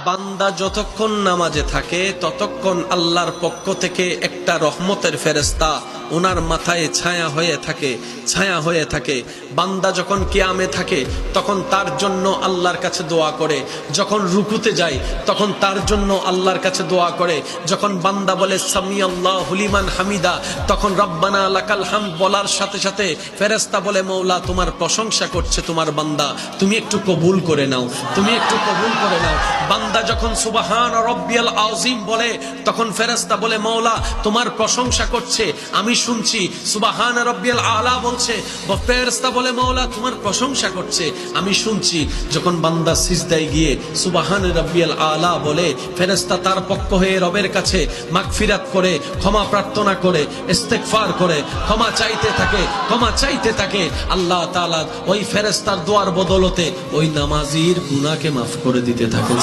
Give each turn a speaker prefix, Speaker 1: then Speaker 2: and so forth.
Speaker 1: বান্দা যতক্ষণ নামাজে থাকে ততক্ষণ আল্লাহর পক্ষ থেকে একটা রহমতের ফেরেশতা ওনার মাথায় ছায়া হয়ে থাকে। বান্দা যখন কিয়ামে থাকে তখন তার জন্য আল্লাহর কাছে দোয়া করে, যখন রুকুতে যায় তখন তার জন্য আল্লাহর কাছে দোয়া করে, যখন বান্দা বলে সামি আল্লাহু লিমান হামিদা তখন রব্বানা লাকাল হামদ বলার সাথে সাথে ফেরেশতা বলে মওলা তোমার প্রশংসা করছে তোমার বান্দা, তুমি একটু কবুল করে নাও, তুমি একটু কবুল করে নাও। বান্দা যখন সুবহান রব্বিয়াল আযীম বলে তখন ফেরেশতা বলে মওলা তোমার প্রশংসা করছে, আমি শুনছি। সুবহান রব্বিয়াল আলা বলছে, ফেরেশতা বলে মওলা তোমার প্রশংসা করছে, আমি শুনছি। যখন বান্দা সিজদায় গিয়ে সুবহান রব্বিয়াল আলা বলে ফেরেশতা তার পক্ষ হয়ে রবের কাছে মাগফিরাত করে, ক্ষমা প্রার্থনা করে, ইস্তেগফার করে, ক্ষমা চাইতে থাকে। আল্লাহ তাআলা ওই ফেরেশতার দোয়ার বদলতে ওই নামাজির গুনাহকে মাফ করে দিতে থাকেন।